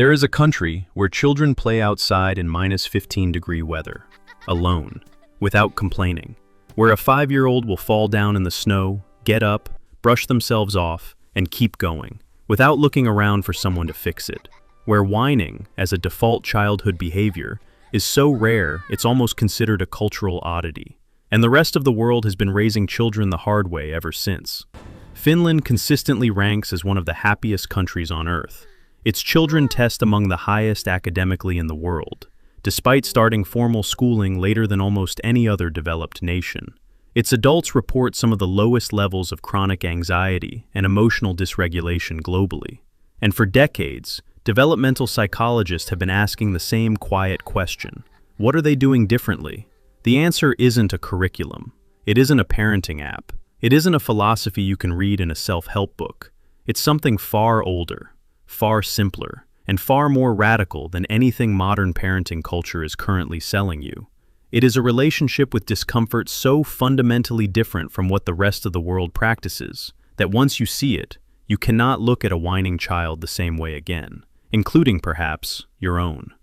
There is a country where children play outside in -15-degree weather, alone, without complaining, where a 5-year-old will fall down in the snow, get up, brush themselves off, and keep going, without looking around for someone to fix it, where whining, as a default childhood behavior, is so rare it's almost considered a cultural oddity, and the rest of the world has been raising children the hard way ever since. Finland consistently ranks as one of the happiest countries on Earth. Its children test among the highest academically in the world, despite starting formal schooling later than almost any other developed nation. Its adults report some of the lowest levels of chronic anxiety and emotional dysregulation globally. And for decades, developmental psychologists have been asking the same quiet question: what are they doing differently? The answer isn't a curriculum. It isn't a parenting app. It isn't a philosophy you can read in a self-help book. It's something far older, far simpler, and far more radical than anything modern parenting culture is currently selling you. It is a relationship with discomfort so fundamentally different from what the rest of the world practices that once you see it, you cannot look at a whining child the same way again, including, perhaps, your own.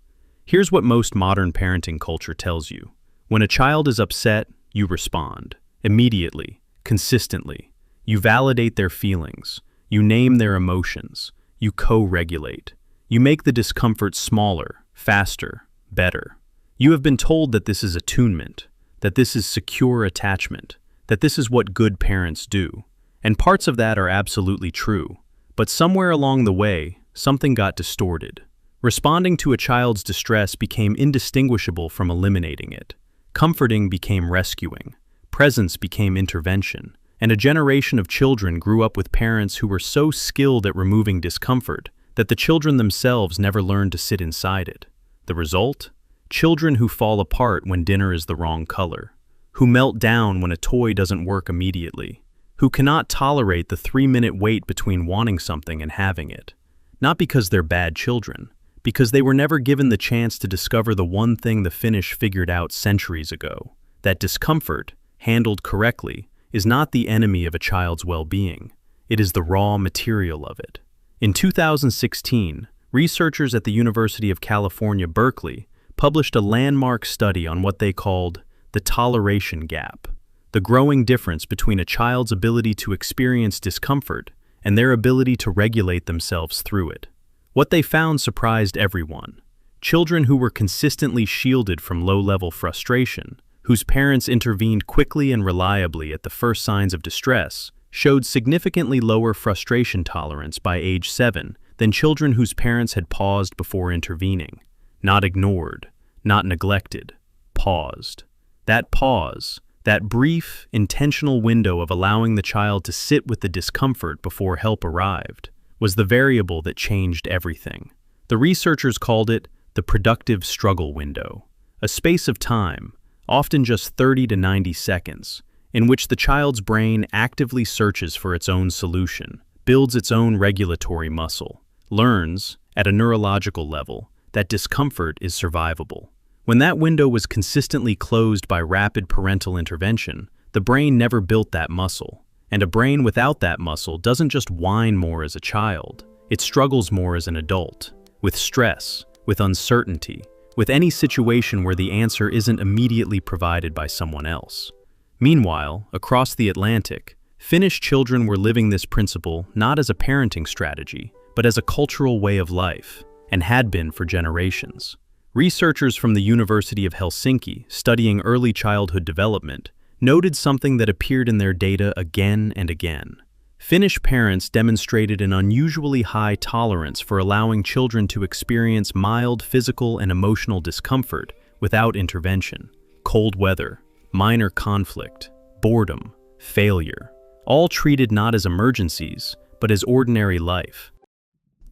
Here's what most modern parenting culture tells you. When a child is upset, you respond. Immediately, consistently. You validate their feelings. You name their emotions. You co-regulate. You make the discomfort smaller, faster, better. You have been told that this is attunement, that this is secure attachment, that this is what good parents do. And parts of that are absolutely true. But somewhere along the way, something got distorted. Responding to a child's distress became indistinguishable from eliminating it. Comforting became rescuing. Presence became intervention. And a generation of children grew up with parents who were so skilled at removing discomfort that the children themselves never learned to sit inside it. The result? Children who fall apart when dinner is the wrong color, who melt down when a toy doesn't work immediately, who cannot tolerate the 3-minute wait between wanting something and having it. Not because they're bad children, because they were never given the chance to discover the one thing the Finnish figured out centuries ago, that discomfort, handled correctly, is not the enemy of a child's well-being. It is the raw material of it. In 2016, researchers at the University of California, Berkeley, published a landmark study on what they called the toleration gap, the growing difference between a child's ability to experience discomfort and their ability to regulate themselves through it. What they found surprised everyone. Children who were consistently shielded from low-level frustration, whose parents intervened quickly and reliably at the first signs of distress, showed significantly lower frustration tolerance by age 7 than children whose parents had paused before intervening. Not ignored, not neglected, paused. That pause, that brief, intentional window of allowing the child to sit with the discomfort before help arrived, was the variable that changed everything. The researchers called it the productive struggle window, a space of time, often just 30 to 90 seconds, in which the child's brain actively searches for its own solution, builds its own regulatory muscle, learns, at a neurological level, that discomfort is survivable. When that window was consistently closed by rapid parental intervention, the brain never built that muscle. And a brain without that muscle doesn't just whine more as a child, it struggles more as an adult, with stress, with uncertainty, with any situation where the answer isn't immediately provided by someone else. Meanwhile, across the Atlantic, Finnish children were living this principle not as a parenting strategy, but as a cultural way of life, and had been for generations. Researchers from the University of Helsinki, studying early childhood development, noted something that appeared in their data again and again. Finnish parents demonstrated an unusually high tolerance for allowing children to experience mild physical and emotional discomfort without intervention. Cold weather, minor conflict, boredom, failure, all treated not as emergencies, but as ordinary life.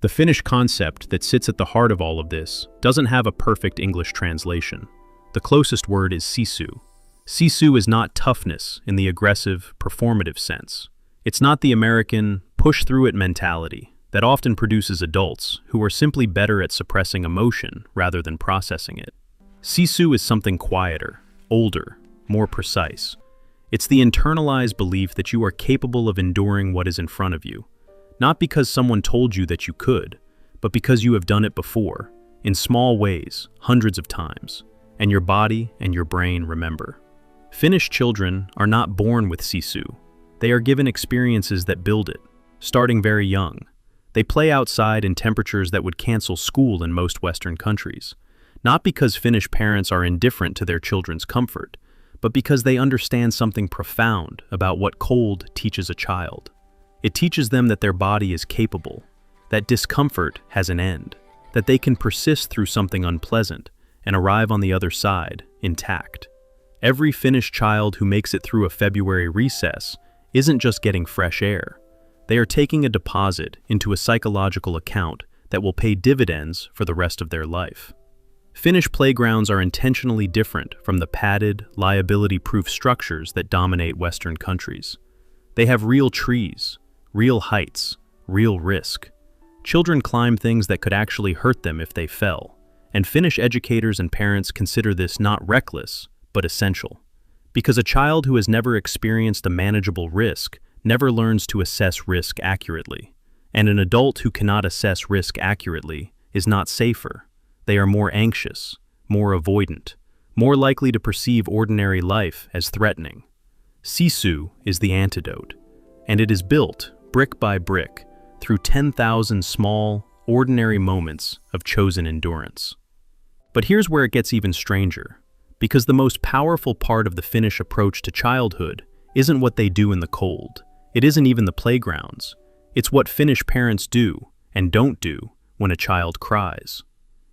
The Finnish concept that sits at the heart of all of this doesn't have a perfect English translation. The closest word is Sisu. Sisu is not toughness in the aggressive, performative sense. It's not the American push-through-it mentality that often produces adults who are simply better at suppressing emotion rather than processing it. Sisu is something quieter, older, more precise. It's the internalized belief that you are capable of enduring what is in front of you, not because someone told you that you could, but because you have done it before, in small ways, hundreds of times, and your body and your brain remember. Finnish children are not born with Sisu. They are given experiences that build it, starting very young. They play outside in temperatures that would cancel school in most Western countries, not because Finnish parents are indifferent to their children's comfort, but because they understand something profound about what cold teaches a child. It teaches them that their body is capable, that discomfort has an end, that they can persist through something unpleasant and arrive on the other side intact. Every Finnish child who makes it through a February recess isn't just getting fresh air. They are taking a deposit into a psychological account that will pay dividends for the rest of their life. Finnish playgrounds are intentionally different from the padded, liability-proof structures that dominate Western countries. They have real trees, real heights, real risk. Children climb things that could actually hurt them if they fell, and Finnish educators and parents consider this not reckless, but essential. Because a child who has never experienced a manageable risk never learns to assess risk accurately, and an adult who cannot assess risk accurately is not safer. They are more anxious, more avoidant, more likely to perceive ordinary life as threatening. Sisu is the antidote, and it is built, brick by brick, through 10,000 small, ordinary moments of chosen endurance. But here's where it gets even stranger, because the most powerful part of the Finnish approach to childhood isn't what they do in the cold. It isn't even the playgrounds. It's what Finnish parents do and don't do when a child cries.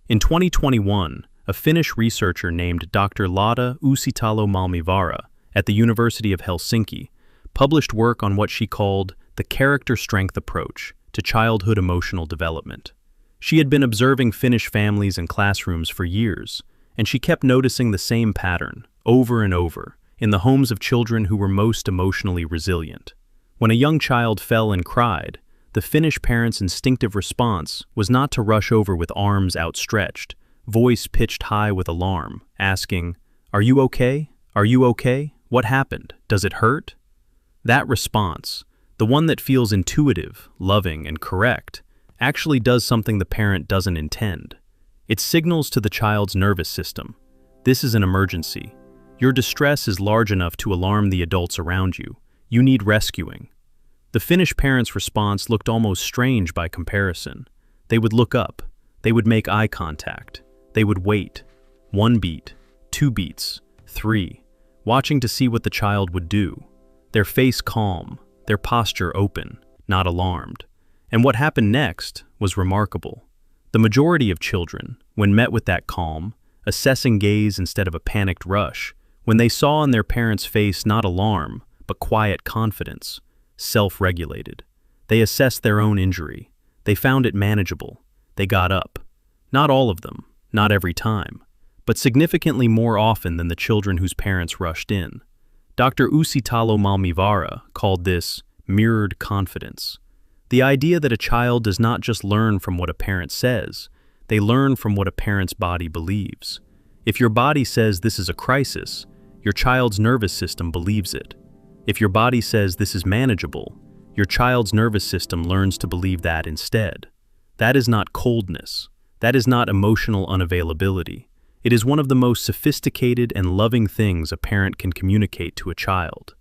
In 2021, a Finnish researcher named Dr. Lotta Uusitalo-Malmivaara at the University of Helsinki published work on what she called the character strength approach to childhood emotional development. She had been observing Finnish families and classrooms for years, and she kept noticing the same pattern over and over in the homes of children who were most emotionally resilient. When a young child fell and cried, the Finnish parents' instinctive response was not to rush over with arms outstretched, voice pitched high with alarm, asking, "Are you okay? Are you okay? What happened? Does it hurt?" That response, the one that feels intuitive, loving, and correct, actually does something the parent doesn't intend. It signals to the child's nervous system, "This is an emergency. Your distress is large enough to alarm the adults around you. You need rescuing." The Finnish parents' response looked almost strange by comparison. They would look up. They would make eye contact. They would wait. 1 beat, 2 beats, 3, watching to see what the child would do. Their face calm, their posture open, not alarmed. And what happened next was remarkable. The majority of children, when met with that calm, assessing gaze instead of a panicked rush, when they saw on their parents' face not alarm, but quiet confidence, self-regulated. They assessed their own injury. They found it manageable. They got up. Not all of them, not every time, but significantly more often than the children whose parents rushed in. Dr. Uusitalo-Malmivaara called this mirrored confidence. The idea that a child does not just learn from what a parent says, they learn from what a parent's body believes. If your body says this is a crisis, your child's nervous system believes it. If your body says this is manageable, your child's nervous system learns to believe that instead. That is not coldness. That is not emotional unavailability. It is one of the most sophisticated and loving things a parent can communicate to a child.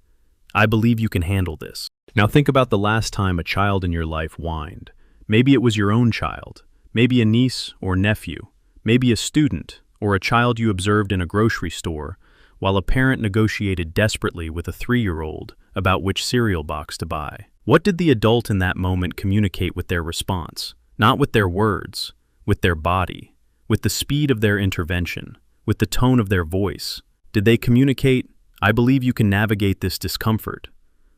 "I believe you can handle this." Now think about the last time a child in your life whined. Maybe it was your own child, maybe a niece or nephew, maybe a student or a child you observed in a grocery store, while a parent negotiated desperately with a 3-year-old about which cereal box to buy. What did the adult in that moment communicate with their response? Not with their words, with their body, with the speed of their intervention, with the tone of their voice. Did they communicate, "I believe you can navigate this discomfort"?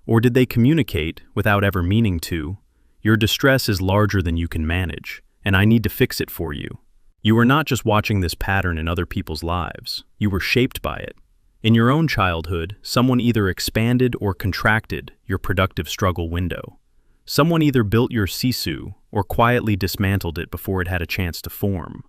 Or did they communicate, without ever meaning to, "Your distress is larger than you can manage, and I need to fix it for you"? You were not just watching this pattern in other people's lives. You were shaped by it. In your own childhood, someone either expanded or contracted your productive struggle window. Someone either built your Sisu or quietly dismantled it before it had a chance to form.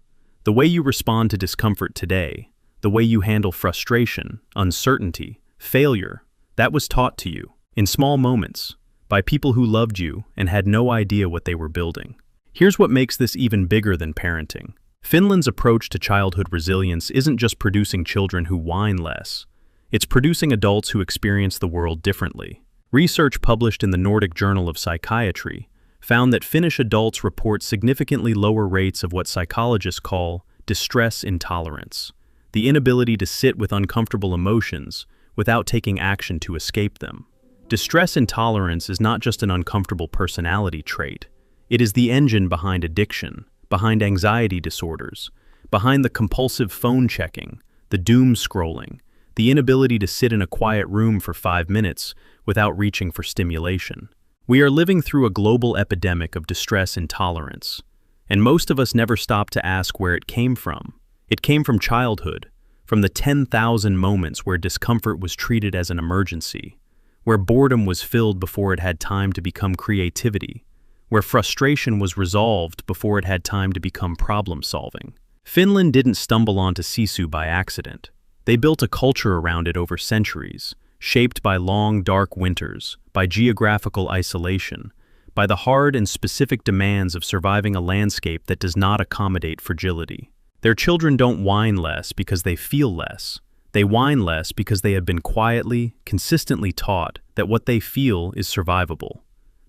The way you respond to discomfort today, the way you handle frustration, uncertainty, failure, that was taught to you, in small moments, by people who loved you and had no idea what they were building. Here's what makes this even bigger than parenting. Finland's approach to childhood resilience isn't just producing children who whine less. It's producing adults who experience the world differently. Research published in the Nordic Journal of Psychiatry found that Finnish adults report significantly lower rates of what psychologists call distress intolerance, the inability to sit with uncomfortable emotions without taking action to escape them. Distress intolerance is not just an uncomfortable personality trait. It is the engine behind addiction, behind anxiety disorders, behind the compulsive phone checking, the doom scrolling, the inability to sit in a quiet room for 5 minutes without reaching for stimulation. We are living through a global epidemic of distress intolerance, and most of us never stop to ask where it came from. It came from childhood, from the 10,000 moments where discomfort was treated as an emergency, where boredom was filled before it had time to become creativity, where frustration was resolved before it had time to become problem-solving. Finland didn't stumble onto Sisu by accident. They built a culture around it over centuries, shaped by long, dark winters, by geographical isolation, by the hard and specific demands of surviving a landscape that does not accommodate fragility. Their children don't whine less because they feel less. They whine less because they have been quietly, consistently taught that what they feel is survivable,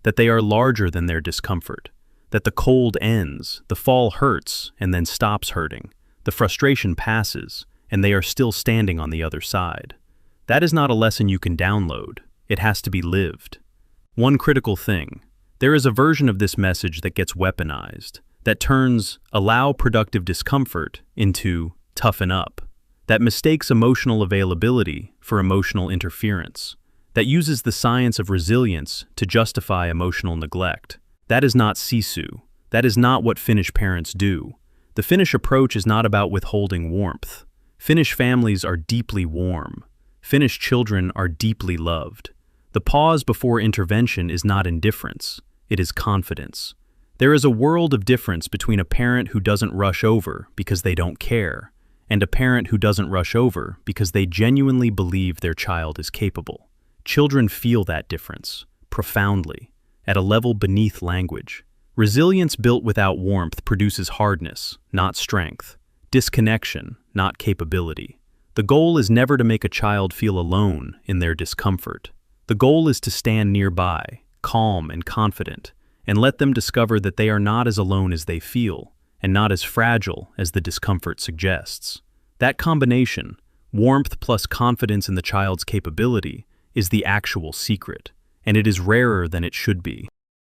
that they are larger than their discomfort, that the cold ends, the fall hurts and then stops hurting, the frustration passes, and they are still standing on the other side. That is not a lesson you can download. It has to be lived. One critical thing: there is a version of this message that gets weaponized, that turns "allow productive discomfort" into "toughen up," that mistakes emotional availability for emotional interference, that uses the science of resilience to justify emotional neglect. That is not Sisu. That is not what Finnish parents do. The Finnish approach is not about withholding warmth. Finnish families are deeply warm. Finnish children are deeply loved. The pause before intervention is not indifference, it is confidence. There is a world of difference between a parent who doesn't rush over because they don't care, and a parent who doesn't rush over because they genuinely believe their child is capable. Children feel that difference, profoundly, at a level beneath language. Resilience built without warmth produces hardness, not strength, disconnection, not capability. The goal is never to make a child feel alone in their discomfort. The goal is to stand nearby, calm and confident, and let them discover that they are not as alone as they feel, and not as fragile as the discomfort suggests. That combination, warmth plus confidence in the child's capability, is the actual secret, and it is rarer than it should be.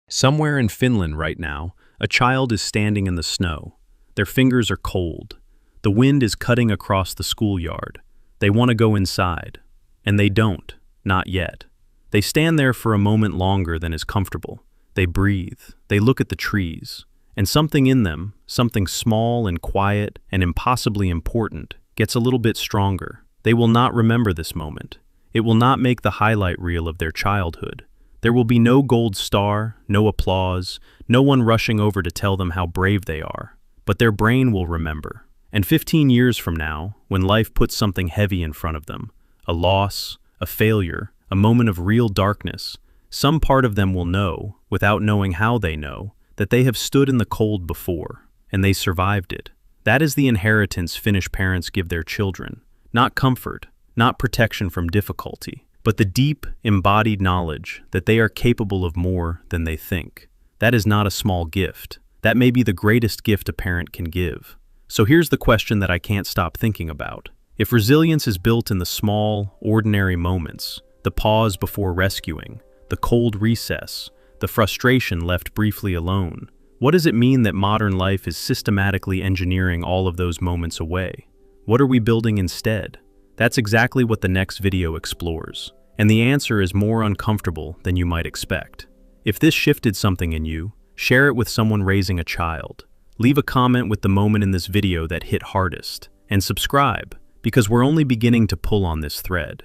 Somewhere in Finland right now, a child is standing in the snow. Their fingers are cold. The wind is cutting across the schoolyard. They want to go inside, and they don't, not yet. They stand there for a moment longer than is comfortable. They breathe, they look at the trees, and something in them, something small and quiet and impossibly important, gets a little bit stronger. They will not remember this moment. It will not make the highlight reel of their childhood. There will be no gold star, no applause, no one rushing over to tell them how brave they are. But their brain will remember. And 15 years from now, when life puts something heavy in front of them, a loss, a failure, a moment of real darkness, some part of them will know, without knowing how they know, that they have stood in the cold before, and they survived it. That is the inheritance Finnish parents give their children. Not comfort, not protection from difficulty, but the deep, embodied knowledge that they are capable of more than they think. That is not a small gift. That may be the greatest gift a parent can give. So here's the question that I can't stop thinking about. If resilience is built in the small, ordinary moments, the pause before rescuing, the cold recess, the frustration left briefly alone, what does it mean that modern life is systematically engineering all of those moments away? What are we building instead? That's exactly what the next video explores. And the answer is more uncomfortable than you might expect. If this shifted something in you, share it with someone raising a child. Leave a comment with the moment in this video that hit hardest. And subscribe, because we're only beginning to pull on this thread.